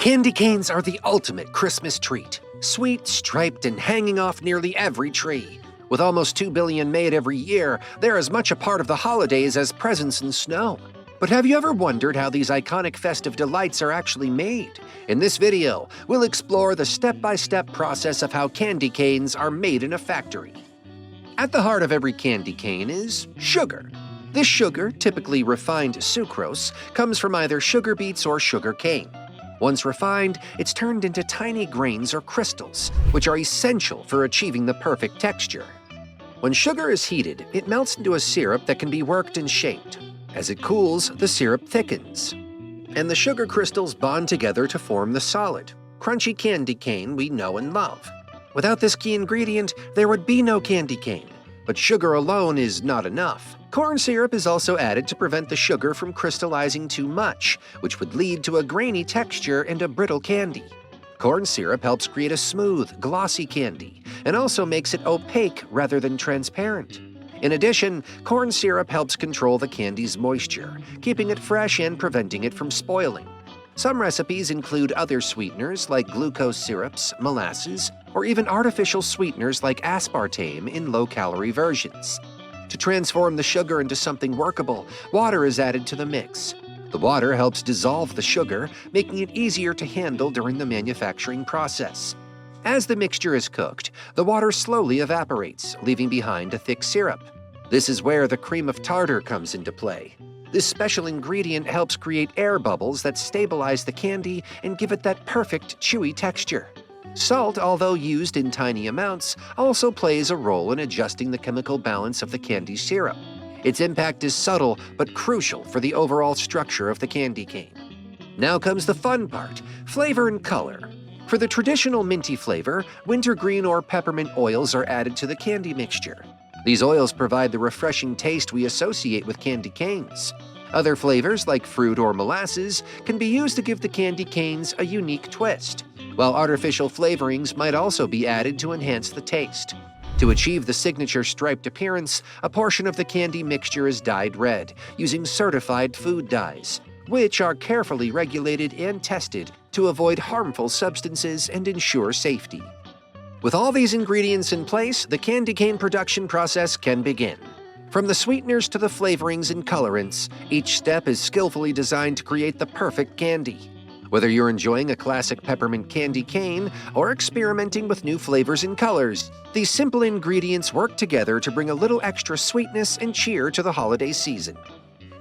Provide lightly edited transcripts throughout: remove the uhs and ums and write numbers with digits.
Candy canes are the ultimate Christmas treat. Sweet, striped, and hanging off nearly every tree. With almost 2 billion made every year, they're as much a part of the holidays as presents and snow. But have you ever wondered how these iconic festive delights are actually made? In this video, we'll explore the step-by-step process of how candy canes are made in a factory. At the heart of every candy cane is sugar. This sugar, typically refined sucrose, comes from either sugar beets or sugar cane. Once refined, it's turned into tiny grains or crystals, which are essential for achieving the perfect texture. When sugar is heated, it melts into a syrup that can be worked and shaped. As it cools, the syrup thickens, and the sugar crystals bond together to form the solid, crunchy candy cane we know and love. Without this key ingredient, there would be no candy cane. But sugar alone is not enough. Corn syrup is also added to prevent the sugar from crystallizing too much, which would lead to a grainy texture and a brittle candy. Corn syrup helps create a smooth, glossy candy, and also makes it opaque rather than transparent. In addition, corn syrup helps control the candy's moisture, keeping it fresh and preventing it from spoiling. Some recipes include other sweeteners like glucose syrups, molasses, or even artificial sweeteners like aspartame in low-calorie versions. To transform the sugar into something workable, water is added to the mix. The water helps dissolve the sugar, making it easier to handle during the manufacturing process. As the mixture is cooked, the water slowly evaporates, leaving behind a thick syrup. This is where the cream of tartar comes into play. This special ingredient helps create air bubbles that stabilize the candy and give it that perfect, chewy texture. Salt, although used in tiny amounts, also plays a role in adjusting the chemical balance of the candy syrup. Its impact is subtle but crucial for the overall structure of the candy cane. Now comes the fun part, flavor and color. For the traditional minty flavor, wintergreen or peppermint oils are added to the candy mixture. These oils provide the refreshing taste we associate with candy canes. Other flavors, like fruit or molasses, can be used to give the candy canes a unique twist, while artificial flavorings might also be added to enhance the taste. To achieve the signature striped appearance, a portion of the candy mixture is dyed red, using certified food dyes, which are carefully regulated and tested to avoid harmful substances and ensure safety. With all these ingredients in place, the candy cane production process can begin. From the sweeteners to the flavorings and colorants, each step is skillfully designed to create the perfect candy. Whether you're enjoying a classic peppermint candy cane or experimenting with new flavors and colors, these simple ingredients work together to bring a little extra sweetness and cheer to the holiday season.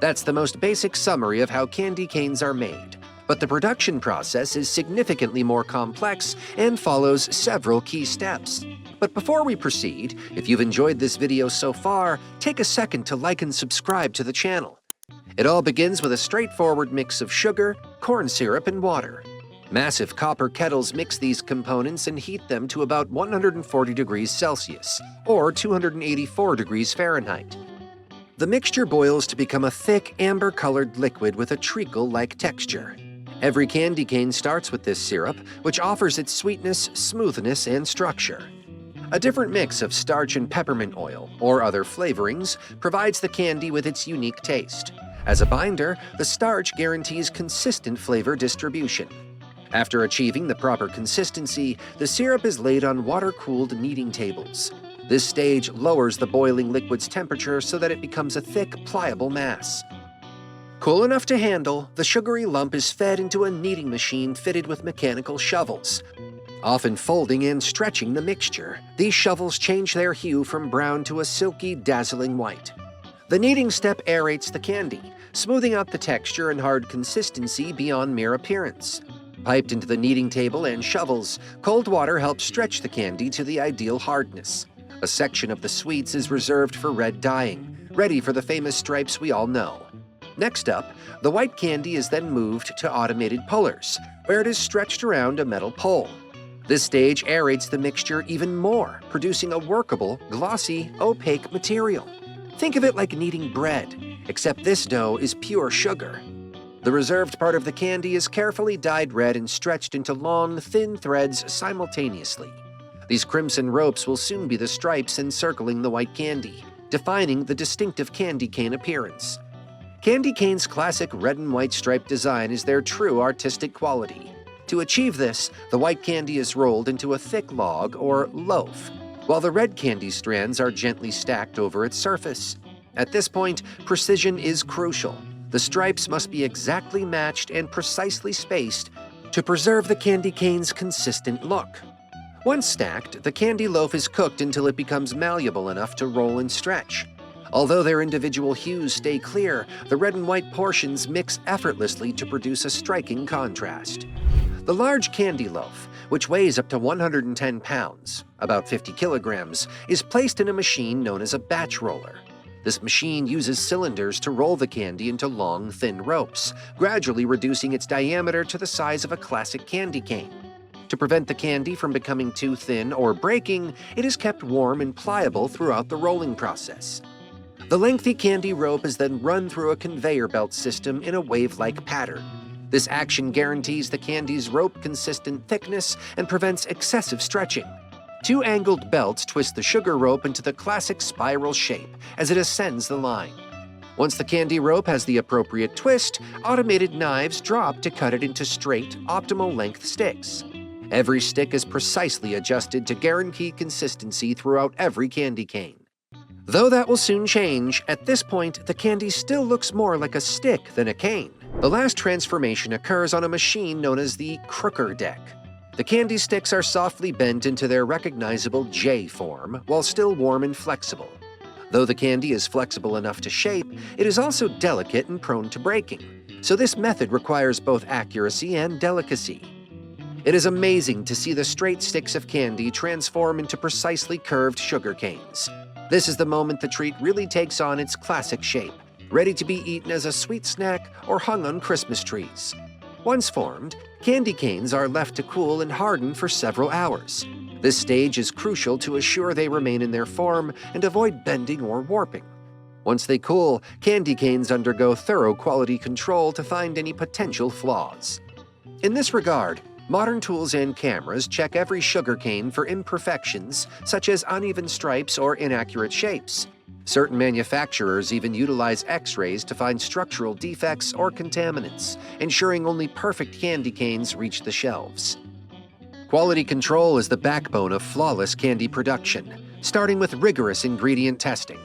That's the most basic summary of how candy canes are made. But the production process is significantly more complex and follows several key steps. But before we proceed, if you've enjoyed this video so far, take a second to like and subscribe to the channel. It all begins with a straightforward mix of sugar, corn syrup, and water. Massive copper kettles mix these components and heat them to about 140 degrees Celsius, or 284 degrees Fahrenheit. The mixture boils to become a thick, amber-colored liquid with a treacle-like texture. Every candy cane starts with this syrup, which offers its sweetness, smoothness, and structure. A different mix of starch and peppermint oil, or other flavorings, provides the candy with its unique taste. As a binder, the starch guarantees consistent flavor distribution. After achieving the proper consistency, the syrup is laid on water-cooled kneading tables. This stage lowers the boiling liquid's temperature so that it becomes a thick, pliable mass. Cool enough to handle, the sugary lump is fed into a kneading machine fitted with mechanical shovels. Often folding and stretching the mixture, these shovels change their hue from brown to a silky, dazzling white. The kneading step aerates the candy, smoothing out the texture and hard consistency beyond mere appearance. Piped into the kneading table and shovels, cold water helps stretch the candy to the ideal hardness. A section of the sweets is reserved for red dyeing, ready for the famous stripes we all know. Next up, the white candy is then moved to automated pullers, where it is stretched around a metal pole. This stage aerates the mixture even more, producing a workable, glossy, opaque material. Think of it like kneading bread, except this dough is pure sugar. The reserved part of the candy is carefully dyed red and stretched into long, thin threads simultaneously. These crimson ropes will soon be the stripes encircling the white candy, defining the distinctive candy cane appearance. Candy cane's classic red and white striped design is their true artistic quality. To achieve this, the white candy is rolled into a thick log or loaf, while the red candy strands are gently stacked over its surface. At this point, precision is crucial. The stripes must be exactly matched and precisely spaced to preserve the candy cane's consistent look. Once stacked, the candy loaf is cooked until it becomes malleable enough to roll and stretch. Although their individual hues stay clear, the red and white portions mix effortlessly to produce a striking contrast. The large candy loaf, which weighs up to 110 pounds, about 50 kilograms, is placed in a machine known as a batch roller. This machine uses cylinders to roll the candy into long, thin ropes, gradually reducing its diameter to the size of a classic candy cane. To prevent the candy from becoming too thin or breaking, it is kept warm and pliable throughout the rolling process. The lengthy candy rope is then run through a conveyor belt system in a wave-like pattern. This action guarantees the candy's rope-consistent thickness and prevents excessive stretching. Two angled belts twist the sugar rope into the classic spiral shape as it ascends the line. Once the candy rope has the appropriate twist, automated knives drop to cut it into straight, optimal length sticks. Every stick is precisely adjusted to guarantee consistency throughout every candy cane. Though that will soon change, at this point the candy still looks more like a stick than a cane. The last transformation occurs on a machine known as the crooker deck. The candy sticks are softly bent into their recognizable J form while still warm and flexible. Though the candy is flexible enough to shape, it is also delicate and prone to breaking, so this method requires both accuracy and delicacy. It is amazing to see the straight sticks of candy transform into precisely curved sugar canes. This is the moment the treat really takes on its classic shape, ready to be eaten as a sweet snack or hung on Christmas trees. Once formed, candy canes are left to cool and harden for several hours. This stage is crucial to assure they remain in their form and avoid bending or warping. Once they cool, candy canes undergo thorough quality control to find any potential flaws. In this regard, modern tools and cameras check every sugar cane for imperfections such as uneven stripes or inaccurate shapes. Certain manufacturers even utilize X-rays to find structural defects or contaminants, ensuring only perfect candy canes reach the shelves. Quality control is the backbone of flawless candy production, starting with rigorous ingredient testing.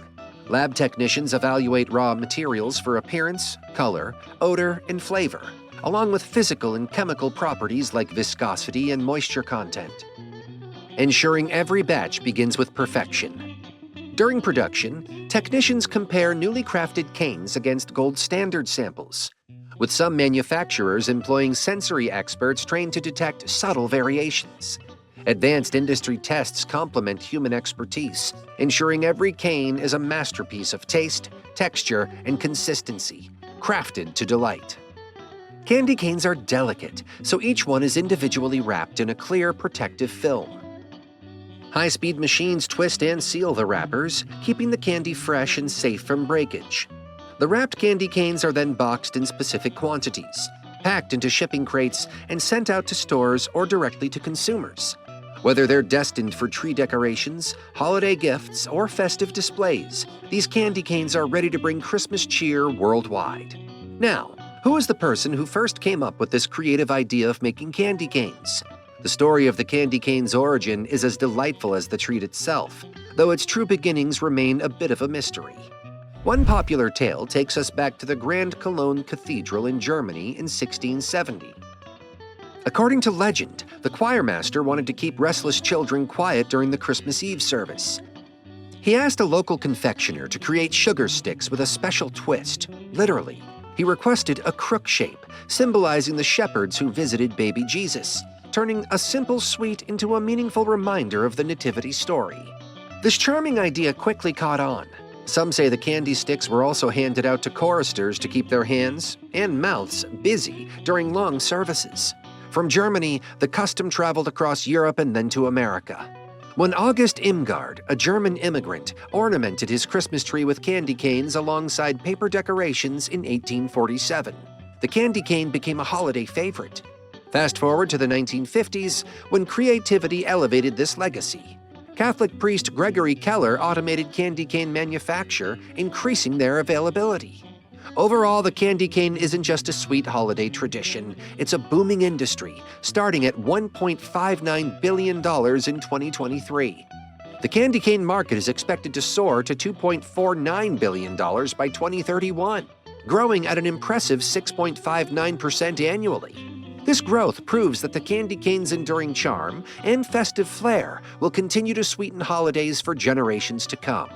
Lab technicians evaluate raw materials for appearance, color, odor, and flavor, along with physical and chemical properties like viscosity and moisture content, ensuring every batch begins with perfection. During production, technicians compare newly crafted canes against gold standard samples, with some manufacturers employing sensory experts trained to detect subtle variations. Advanced industry tests complement human expertise, ensuring every cane is a masterpiece of taste, texture, and consistency, crafted to delight. Candy canes are delicate, so each one is individually wrapped in a clear, protective film. High-speed machines twist and seal the wrappers, keeping the candy fresh and safe from breakage. The wrapped candy canes are then boxed in specific quantities, packed into shipping crates, and sent out to stores or directly to consumers. Whether they're destined for tree decorations, holiday gifts, or festive displays, these candy canes are ready to bring Christmas cheer worldwide. Now, who is the person who first came up with this creative idea of making candy canes? The story of the candy cane's origin is as delightful as the treat itself, though its true beginnings remain a bit of a mystery. One popular tale takes us back to the Grand Cologne Cathedral in Germany in 1670. According to legend, the choirmaster wanted to keep restless children quiet during the Christmas Eve service. He asked a local confectioner to create sugar sticks with a special twist. Literally, he requested a crook shape, symbolizing the shepherds who visited baby Jesus, turning a simple sweet into a meaningful reminder of the nativity story. This charming idea quickly caught on. Some say the candy sticks were also handed out to choristers to keep their hands and mouths busy during long services. From Germany, the custom traveled across Europe and then to America. When August Imgard, a German immigrant, ornamented his Christmas tree with candy canes alongside paper decorations in 1847, the candy cane became a holiday favorite. Fast forward to the 1950s, when creativity elevated this legacy. Catholic priest Gregory Keller automated candy cane manufacture, increasing their availability. Overall, the candy cane isn't just a sweet holiday tradition, it's a booming industry, starting at $1.59 billion in 2023. The candy cane market is expected to soar to $2.49 billion by 2031, growing at an impressive 6.59% annually. This growth proves that the candy cane's enduring charm and festive flair will continue to sweeten holidays for generations to come.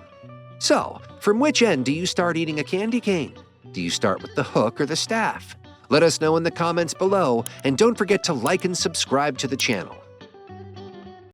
So, from which end do you start eating a candy cane? Do you start with the hook or the staff? Let us know in the comments below, and don't forget to like and subscribe to the channel.